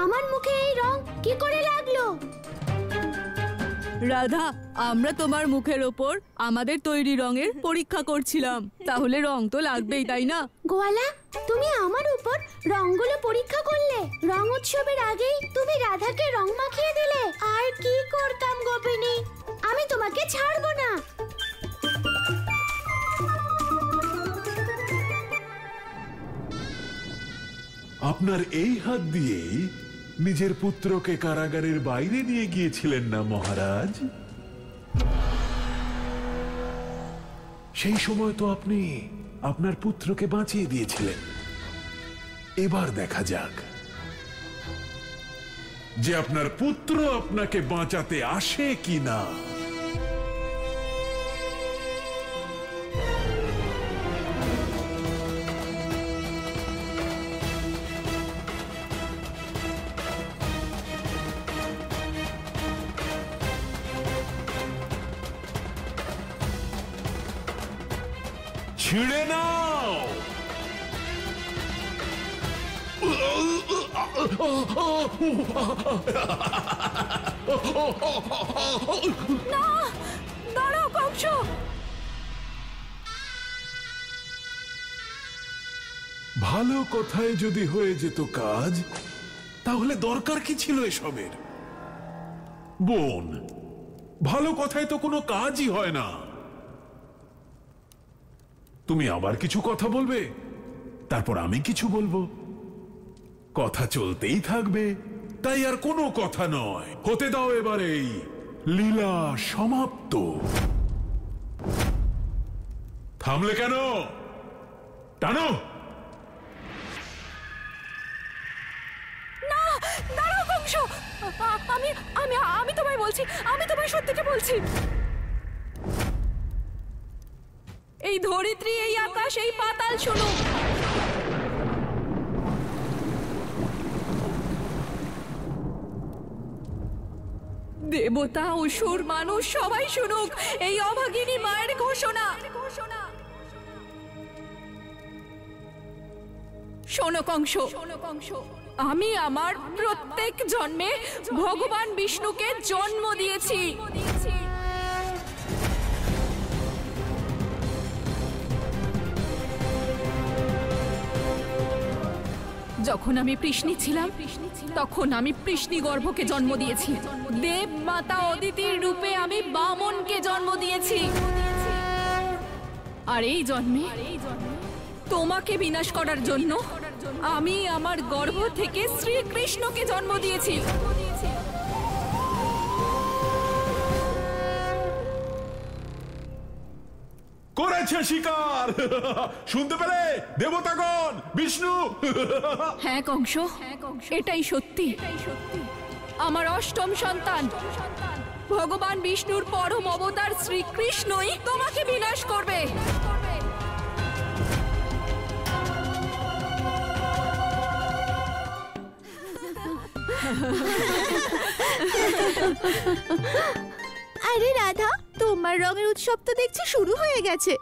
আমার মুখে এই রং কি করে লাগলো? রাধা, আমরা তোমার মুখের ওপর আমাদের তৈরি রঙের পরীক্ষা করছিলাম। তাহলে রং তো লাগবেই, তাই না? গোয়ালা, তুমি আমার উপর রংগুলো পরীক্ষা করলে? রং উৎসবের আগেই তুমি রাধাকে রং মাখিয়ে দিলে। আর কি করতাম গোপিনী, আমি তোমাকে ছাড়বো না। আপনার এই হাত দিয়েই নিজের পুত্রকে কারাগারের বাইরে নিয়ে গিয়েছিলেন না মহারাজ? সেই সময় তো আপনি আপনার পুত্রকে বাঁচিয়ে দিয়েছিলেন। এবার দেখা যাক যে আপনার পুত্র আপনাকে বাঁচাতে আসে কিনা। ছিঁড়ে নাও। না, দাঁড়াও কংস। ভালো কথায় যদি হয়ে যেত কাজ, তাহলে দরকার কি ছিল এসবের? বোন, ভালো কথায় তো কোনো কাজই হয় না। তুমি আবার কিছু কথা বলবে, তারপর আমি কিছু বলবো, কথা চলতেই থাকবে। তাই আর কোনো কথা নয়, হতে দাও এবার এই লীলা সমাপ্ত। থামলে কেন? টানো। না, দাঁড়াও কংস। আমি আমি আমি তোমায় বলছি, আমি তোমায় সত্যিটা বলছি। এই ধরিত্রী, এই আকাশ, এই পাতাল শুনো। দেবতা, অসুর, মানুষ সবাই শুনুক এই অভাগিনী মায়ের ঘোষণা। শোনো কংস, আমি আমার প্রত্যেক জন্মে ভগবান বিষ্ণুকে জন্ম দিয়েছি। যখন আমি পৃষ্ণী ছিলাম, তখন আমি পৃষ্ণী গর্ভকে জন্ম দিয়েছি। দেব মাতা অদিতির রূপে আমি বামনকে জন্ম দিয়েছি। আর এই জন্মে তোমাকে বিনাশ করার জন্য আমি আমার গর্ভ থেকে শ্রীকৃষ্ণকে জন্ম দিয়েছি। করেছে শিকার। শুনতে পেলে দেবতাগণ, বিষ্ণু? হ্যাঁ কংস, এটাই সত্যি। আমার অষ্টম সন্তান ভগবান বিষ্ণুর পরম অবতার শ্রীকৃষ্ণই তোমাকে বিনাশ করবে। আরে রাধা, তোমার রঙের উৎসব তো দেখছি শুরু হয়ে গেছে।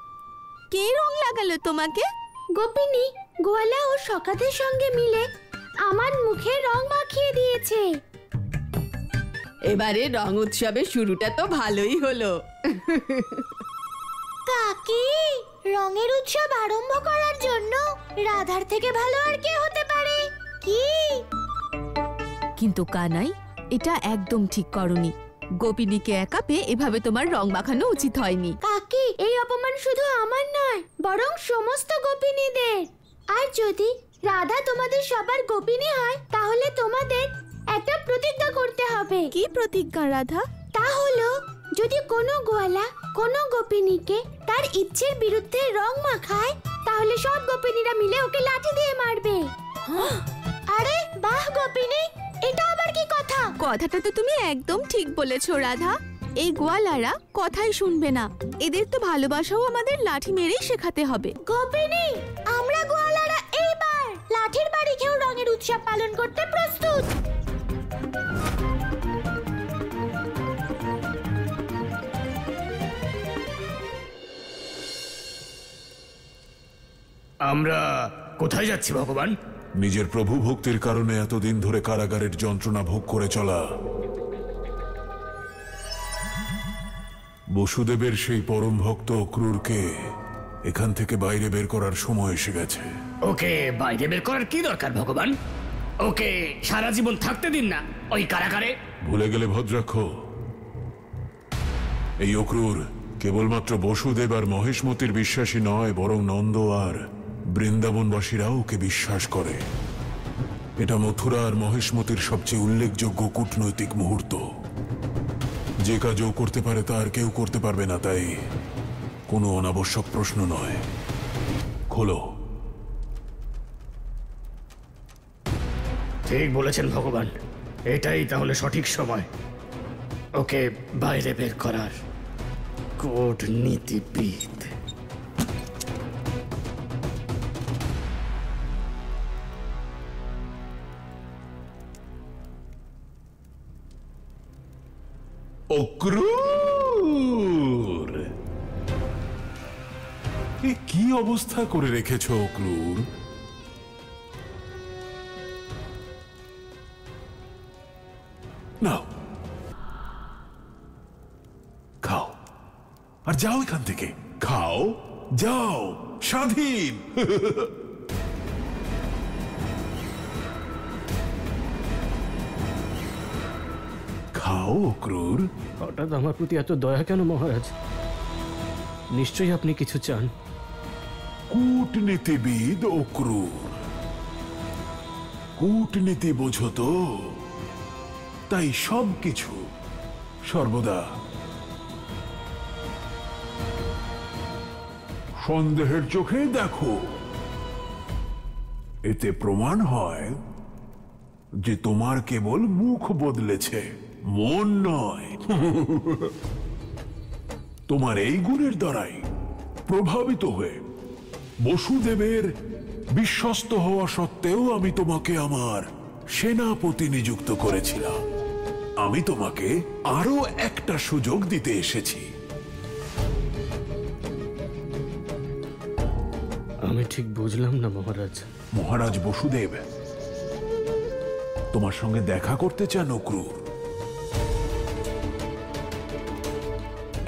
কে রং লাগালো তোমাকে? গোপিনী, গোয়ালা ও সখাদের সঙ্গে মিলে আমার মুখে রং মাখিয়ে দিয়েছে। এবারে রং উৎসবের শুরুটা তো ভালোই হলো। কাকি, রঙের উৎসব আরম্ভ করার জন্য রাধার থেকে ভালো আর কে হতে পারে? কি? কিন্তু কানাই, এটা একদম ঠিক করনি। গোপিনীকে একা পেয়ে এভাবে তোমার রং মাখানো উচিত হয়নি। কাকি, এই অপমান শুধু আমার নয়, বরং সমস্ত গোপিনীদের। আর যদি রাধা তোমাদের সবার গোপিনী হয়, তাহলে তোমাদের একটা প্রতিজ্ঞা করতে হবে। কি প্রতিজ্ঞা রাধা? তা হলো, যদি কোনো গোয়ালা কোনো গোপিনীকে তার ইচ্ছের বিরুদ্ধে রং মাখায়, তাহলে সব গোপিনীরা মিলে ওকে লাঠি দিয়ে মারবে। আরে বাহ গোপিনী, এটা আবার কি কথা? কথাটা তো তুমি একদম ঠিক বলেছো রাধা। এই গোয়ালারা কথাই শুনবে না। এদের তো ভালোবাসাও আমাদের লাঠি মেরেই শেখাতে হবে। গোপিনী, আমরা গোয়ালারা এইবার লাঠির বাড়ি খেয়েও রঙের উৎসব পালন করতে প্রস্তুত। আমরা কোথায় যাচ্ছি ভগবান? নিজের প্রভু ভক্তির কারণে এতদিন ধরে কারাগারের যন্ত্রণা ভোগ করে চলা বসুদেবের সেই পরম ভক্ত অক্রূরকে এখান থেকে বাইরে বের করার সময় এসে গেছে। ওকে বাইরে বের করার কি দরকার ভগবান? ওকে সারা জীবন থাকতে দিন না ওই কারাগারে। ভুলে গেলে ভদ্রাক্ষ, এই অক্রূর কেবলমাত্র বসুদেব আর মহেশমতির বিশ্বাসী নয়, বরং নন্দ আর বৃন্দাবনবাসীরাও ওকে বিশ্বাস করে। এটা মথুরা আর মহেশমতির সবচেয়ে উল্লেখযোগ্য কূটনৈতিক মুহূর্ত। যে কাজও করতে পারে তা আর কেউ করতে পারবে না, তাই কোনো অনাবশ্যক প্রশ্ন নয়। খোলো। ঠিক বলেছেন ভগবান, এটাই তাহলে সঠিক সময় ওকে বাইরে বের করার। কূটনীতিবিদ। অক্রূর, এ কি অবস্থা করে রেখেছ অক্রূর? নাও, খাও আর যাও এখান থেকে। খাও, যাও, স্বাধীন। খাও অক্রূর। হঠাৎ আমার প্রতি এত দয়া কেন মহারাজ? নিশ্চয়ই আপনি কিছু চান। কূটনীতিবিদ অক্রূর, কূটনীতি বোঝো তো, তাই সবকিছু সর্বদা সন্দেহের চোখে দেখো। এতে প্রমাণ হয় যে তোমার কেবল মুখ বদলেছে, মন নয়। তোমার এই গুণের দ্বারাই প্রভাবিত হয়ে বসুদেবের বিশ্বস্ত হওয়া সত্ত্বেও আমি তোমাকে আমার সেনাপতি নিযুক্ত করেছিলাম। আমি তোমাকে আরো একটা সুযোগ দিতে এসেছি। আমি ঠিক বুঝলাম না মহারাজ। মহারাজ বসুদেব তোমার সঙ্গে দেখা করতে চান অক্রূর।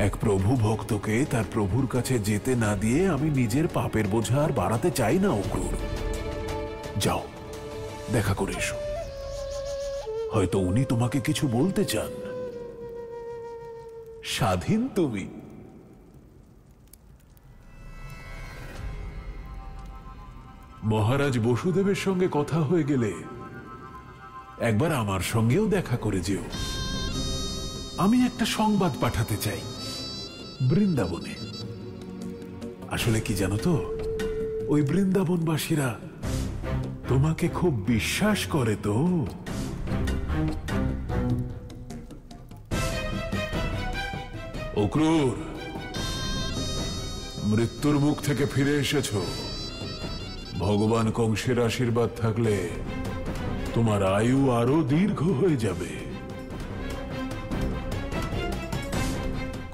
এক প্রভু ভক্তকে তার প্রভুর কাছে যেতে না দিয়ে আমি নিজের পাপের বোঝা আর বাড়াতে চাই না অক্রূর। যাও, দেখা করে এসো। হয়তো উনি তোমাকে কিছু বলতে চান। স্বাধীন তুমি। মহারাজ বসুদেবের সঙ্গে কথা হয়ে গেলে একবার আমার সঙ্গেও দেখা করে যেও। আমি একটা সংবাদ পাঠাতে চাই বৃন্দাবনে। আসলে কি জানো তো, ওই বৃন্দাবনবাসীরা তোমাকে খুব বিশ্বাস করে তো। অক্রূর, মৃত্যুর মুখ থেকে ফিরে এসেছ। ভগবান কংসের আশীর্বাদ থাকলে তোমার আয়ু আরো দীর্ঘ হয়ে যাবে।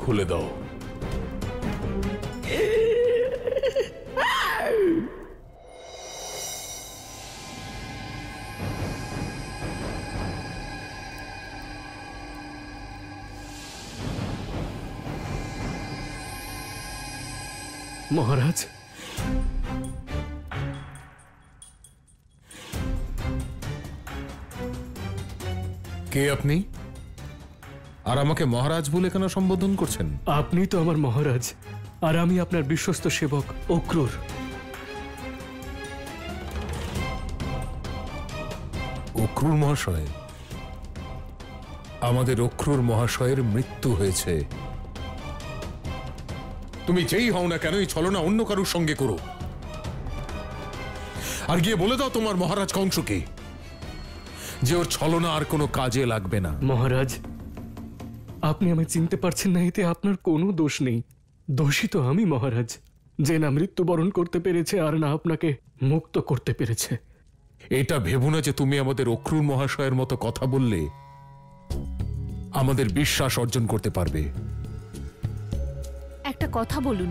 খুলে দাও। মহারাজ, কে আপনি? আর আমাকে মহারাজ বলে কেন সম্বোধন করছেন? আপনি তো আমার মহারাজ, আর আমি আপনার বিশ্বস্ত সেবক অক্রূর। অক্রূর মহাশয়, আমাদের অক্রূর মহাশয়ের মৃত্যু হয়েছে। তুমি যেই হও না কেন এই ছলনা অন্য কারোর সঙ্গে করো, আর গিয়ে বলে দাও তোমার মহারাজ কংসকে যে ওর ছলনা আর কোনো কাজে লাগবে না। মহারাজ, আপনি আমায় চিনতে পারছেন না, এতে আপনার কোনো দোষ নেই। দোষী তো আমি মহারাজ, যে না মৃত্যুবরণ করতে পেরেছে আর না আপনাকে মুক্ত করতে পেরেছে। এটা ভেবো না যে তুমি আমাদের অক্রূর মহাশয়ের মতো কথা বললে আমাদের বিশ্বাস অর্জন করতে পারবে। একটা কথা বলুন,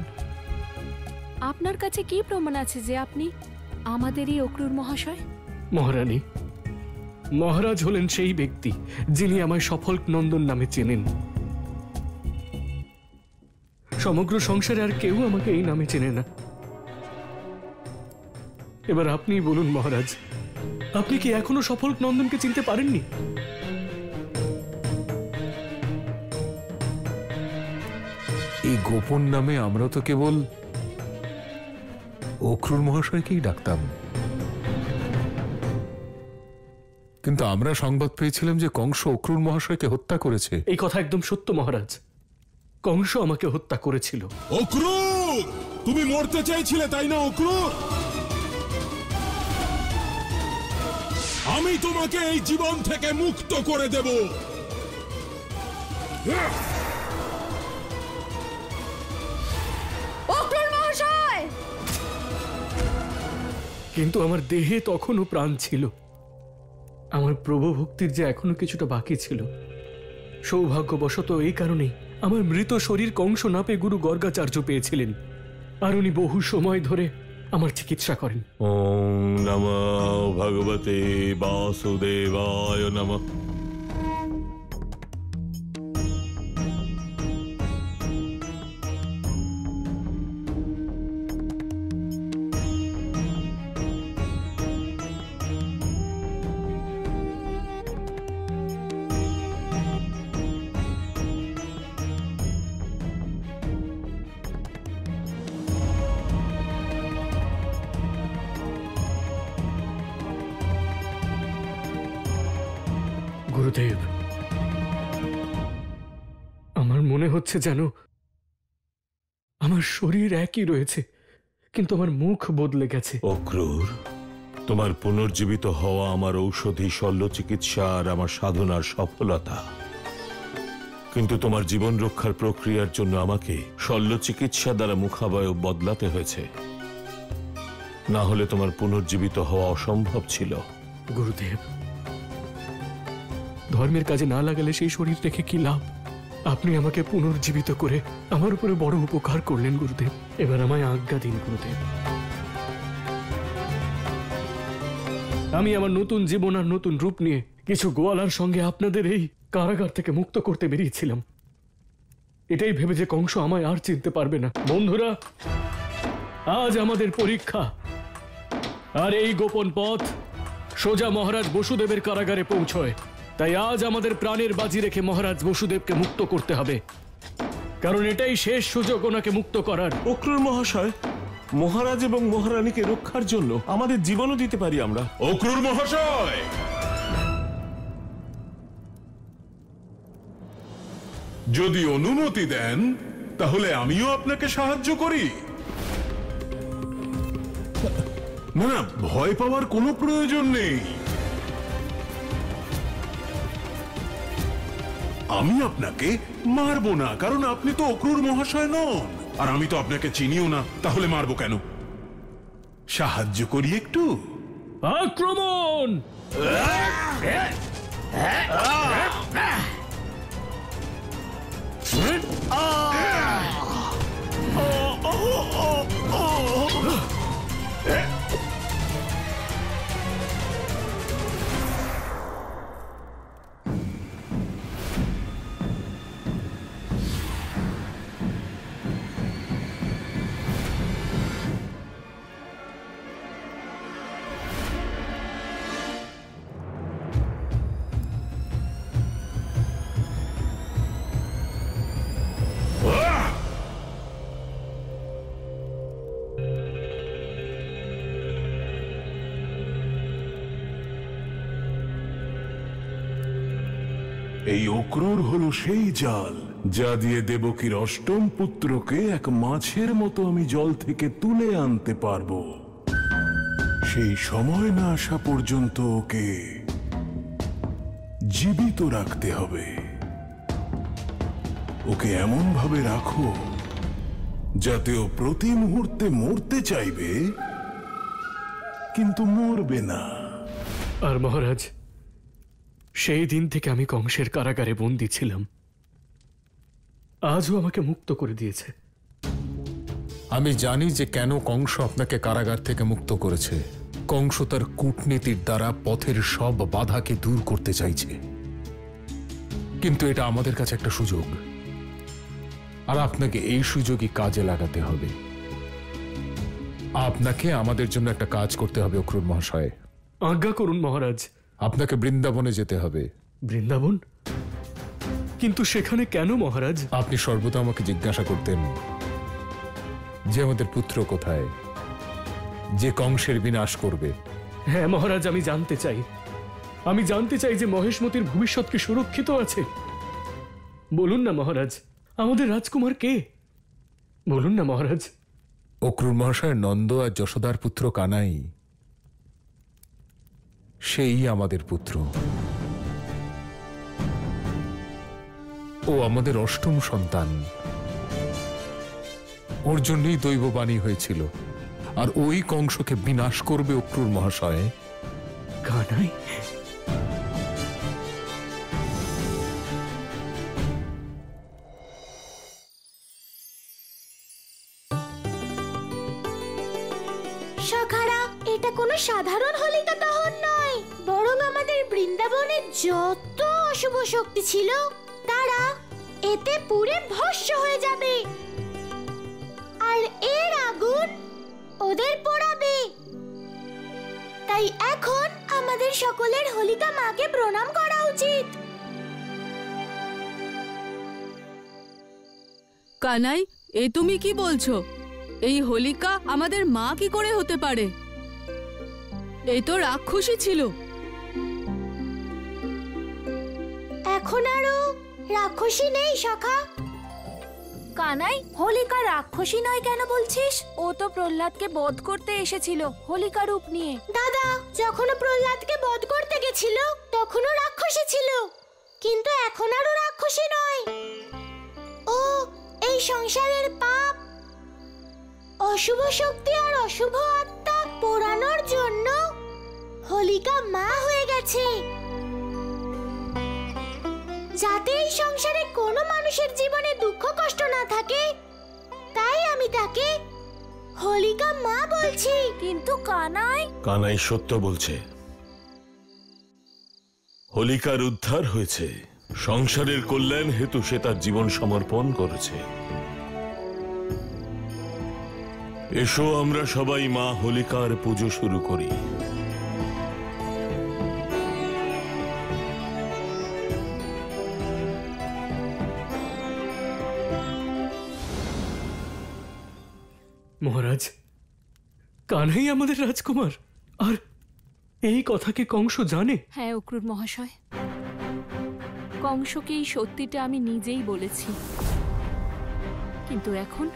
আপনার কাছে কি প্রমাণ আছে যে আপনি আমাদেরই অক্রূর মহাশয়? মহারানী, মহারাজ হলেন সেই ব্যক্তি যিনি আমায় সফল নন্দন নামে চেনেন। সমগ্র সংসারে আর কেউ আমাকে এই নামে চেনে না। এবার আপনি বলুন মহারাজ, আপনি কি এখনো সফল নন্দনকে চিনতে পারেননি? এই গোপন নামে আমরা তো কেবল অক্রূর মহাশয়কেই ডাকতাম, কিন্তু আমরা সংবাদ পেয়েছিলাম যে কংস অক্রূর মহাশয়কে হত্যা করেছে। এই কথা একদম সত্য মহারাজ, কংস আমাকে হত্যা করেছিল। অক্রূর, তুমি মরতে চাইছিলে তাই না অক্রূর? আমি তোমাকে এই জীবন থেকে মুক্ত করে দেব। অক্রূর মহাশয়! কিন্তু আমার দেহে তখনও প্রাণ ছিল, আমার প্রভু ভক্তির যে এখনো কিছুটা বাকি ছিল। সৌভাগ্যবশত এই কারণেই আমার মৃত শরীর কংস না পেয়ে গুরু গর্গাচার্য পেয়েছিলেন, আর উনি বহু সময় ধরে আমার চিকিৎসা করেন। ওম নমো ভগবতে বাসুদেবায় নমঃ। গুরুদেব, আমার মনে হচ্ছে যেন আমার শরীর একই রয়েছে, কিন্তু আমার মুখ বদলে গেছে। অক্রূর, তোমার পুনর্জীবিত হওয়া আমার ঔষধি শল্য চিকিৎসা আর আমার সাধনার সফলতা, কিন্তু তোমার জীবন রক্ষার প্রক্রিয়ার জন্য আমাকে শল্য চিকিৎসা দ্বারা মুখাবয়ব বদলাতে হয়েছে, না হলে তোমার পুনর্জীবিত হওয়া অসম্ভব ছিল। গুরুদেব, ধর্মের কাজে না লাগালে সেই শরীর রেখে কি লাভ? আপনি আমাকে পুনর্জীবিত করে আমার উপরে বড় উপকার করলেন গুরুদেব। এবার আমায় আজ্ঞা দিন গুরুদেব। আমি আমার নতুন জীবন আর নতুন রূপ নিয়ে কিছু গোয়ালার সঙ্গে আপনাদের এই কারাগার থেকে মুক্ত করতে বেরিয়েছিলাম, এটাই ভেবে যে কংস আমায় আর চিনতে পারবে না। বন্ধুরা, আজ আমাদের পরীক্ষা, আর এই গোপন পথ সোজা মহারাজ বসুদেবের কারাগারে পৌঁছয়। তাই আজ আমাদের প্রাণের বাজি রেখে মহারাজ বসুদেবকে মুক্ত করতে হবে, কারণ এটাই শেষ সুযোগ ওনাকে মুক্ত করার। অক্রূর মহাশয়, মহারাজ এবং মহারানীকে রক্ষার জন্য আমাদের জীবনও দিতে পারি আমরা। অক্রূর মহাশয়, যদি অনুমতি দেন তাহলে আমিও আপনাকে সাহায্য করি। না না, ভয় পাওয়ার কোনো প্রয়োজন নেই। আমি আপনাকে মারবো না, কারণ আপনি তো অক্রূর মহাশয় নন, আর আমি তো আপনাকে চিনিও না, তাহলে মারবো কেন? সাহায্য করি একটু। আক্রমণ! এই অক্রূর হলো সেই জাল যা দিয়ে দেবকীর অষ্টম পুত্রকে এক মাছের মতো আমি জল থেকে তুলে আনতে পারবো। সেই সময় না আসা পর্যন্ত ওকে জীবিত রাখতে হবে। ওকে এমন ভাবে রাখো যাতে ও প্রতি মুহূর্তে মরতে চাইবে কিন্তু মরবে না। আর মহারাজ, সেই দিন থেকে আমি কংসের কারাগারে বন্দী ছিলাম, আজও আমাকে মুক্ত করে দিয়েছে। আমি জানি যে কেন কংস আপনাকে কারাগার থেকে মুক্ত করেছে। কংস তার কূটনীতির দ্বারা পথের সব বাধাকে দূর করতে চাইছে, কিন্তু এটা আমাদের কাছে একটা সুযোগ, আর আপনাকে এই সুযোগই কাজে লাগাতে হবে। আপনাকে আমাদের জন্য একটা কাজ করতে হবে অক্রূর মহাশয়। আজ্ঞা করুন মহারাজ। আপনাকে বৃন্দাবনে যেতে হবে। বৃন্দাবন? কিন্তু সেখানে কেন মহারাজ? আপনি সর্বদা আমাকে জিজ্ঞাসা করতেন যে আমাদের পুত্র কোথায়, যে কংসের বিনাশ করবে। হ্যাঁ মহারাজ, আমি জানতে চাই যে মহেশমতির ভবিষ্যৎ কি সুরক্ষিত আছে। বলুন না মহারাজ, আমাদের রাজকুমার কে? বলুন না মহারাজ। অক্রূর মহাশয় নন্দ আর যশোদার পুত্র কানাই, সেই আমাদের পুত্র। ও আমাদের অষ্টম সন্তান, ওর জন্যই দৈববাণী হয়েছিল, আর ওই কংসকে বিনাশ করবে অক্রূর মহাশয়। কানাই? সখারা, এটা কোনো সাধারণ হোলিকা দহন নয়, বরং আমাদের বৃন্দাবনে যত অশুভ শক্তি ছিল তারা এতে পুড়ে ভস্ম হয়ে যাবে, আর এর আগুন ওদের পোড়াবে। তাই এখন আমাদের সকলের হোলিকা মাকে প্রণাম করা উচিত। কানাই, এ তুমি কি বলছো? এই হোলিকা আমাদের মা কি করে হতে পারে? এই তো রাক্ষসী ছিল। এখন আরো রাক্ষসী নেই সখা। কানাই, হোলিকা রাক্ষসী নয় কেন বলছিস? ও তো প্রহ্লাদকে বধ করতে এসেছিল হোলিকা রূপ নিয়ে। দাদা, যখন প্রহ্লাদকে বধ করতে গেছিল তখনও রাক্ষসী ছিল, কিন্তু এখন আরো রাক্ষসী নয়। ও এই সংসারের পাপ, অশুভ শক্তি আর অশুভ আত্মা পোড়ানোর জন্য হোলিকা মা হয়ে গেছে, যাতে এই সংসারে কোনো মানুষের জীবনে দুঃখ কষ্ট না থাকে। তাই আমি তাকে হোলিকা মা বলছি। কিন্তু কানাই? কানাই সত্য বলছে। হোলিকার উদ্ধার হয়েছে, সংসারের কল্যাণ হেতু সে তার জীবন সমর্পণ করেছে। এসো আমরা সবাই মা হোলিকার পুজো শুরু করি। মহারাজ, কানাই আমাদের রাজকুমার, আর এই কথা কি কংস জানে? হ্যাঁ অক্রূর মহাশয়, কংসকে এই সত্যিটা আমি নিজেই বলেছি, কিন্তু এখন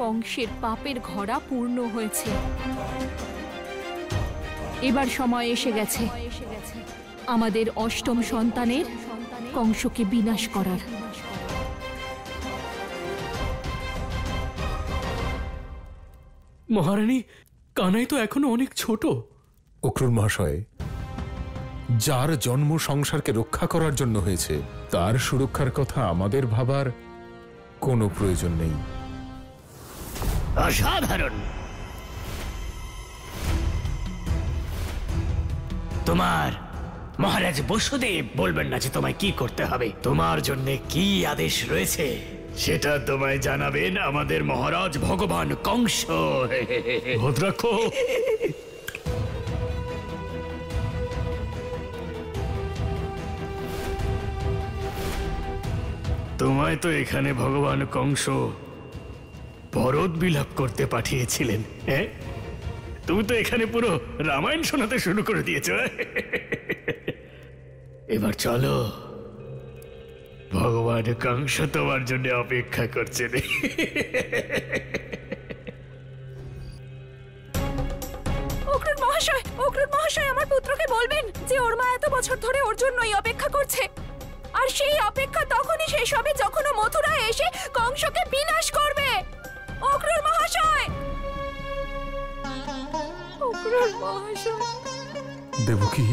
কংসের পাপের ঘড়া পূর্ণ হয়েছে। এবার সময় এসে গেছে আমাদের অষ্টম সন্তানের কংসকে বিনাশ করার। মহারানী, কানাই তো এখনো অনেক ছোট। অক্রূর মহাশয়, যার জন্ম সংসারকে রক্ষা করার জন্য হয়েছে, তার সুরক্ষার কথা আমাদের ভাবার কোনো প্রয়োজন নেই। অসাধারণ! তোমার মহারাজ বসুদেব বলবেন না যে তোমায় কি করতে হবে? তোমার জন্য কি আদেশ রয়েছে সেটা তোমায় জানাবেন আমাদের মহারাজ ভগবান কংস। ভদ্রাক্ষ, তোমায় তো এখানে ভগবান কংস ভরত বিলাপ করতে পাঠিয়েছিলেন। হ্যাঁ, তুমি তো এখানে পুরো রামায়ণ শোনাতে শুরু করে দিয়েছ। এবার চলো, ভগবান কংস তোমার জন্য অপেক্ষা করছেন। অক্রূর মহাশয়, অক্রূর মহাশয়, আমার পুত্রকে বলবেন যে ওর মা এত বছর ধরে ওর জন্যই অপেক্ষা করছে, আর সেই অপেক্ষা তখনই শেষ হবে যখন ও মথুরায় এসে কংসকে বিনাশ করবে। অক্রূর মহাশয়, অক্রূর মহাশয়। দেবকী,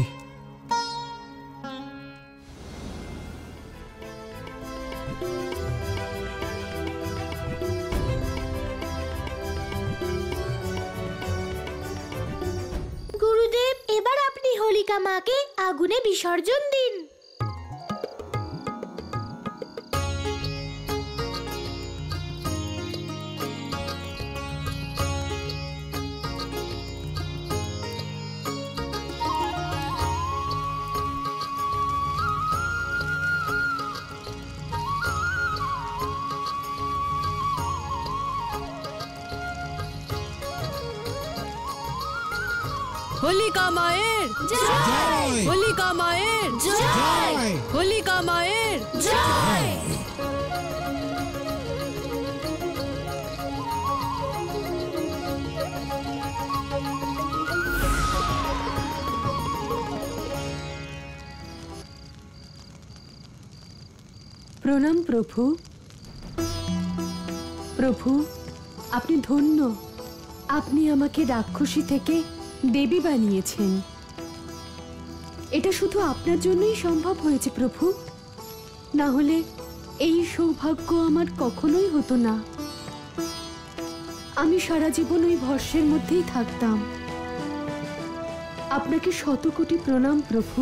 হোলিকা মাকে আগুনে বিসর্জন দিন। হোলিকা মায়ের জয়, হোলিকা মায়ের জয়, হোলিকা মায়ের জয়। প্রণাম প্রভু। প্রভু, আপনি ধন্য। আপনি আমাকে রাক্ষসী থেকে দেবী বানিয়েছেন। এটা শুধু আপনার জন্যই সম্ভব হয়েছে প্রভু, না হলে এই সৌভাগ্য আমার কখনোই হতো না। আমি সারা জীবন ওই ভস্যের মধ্যেই থাকতাম। আপনাকে শত কোটি প্রণাম প্রভু।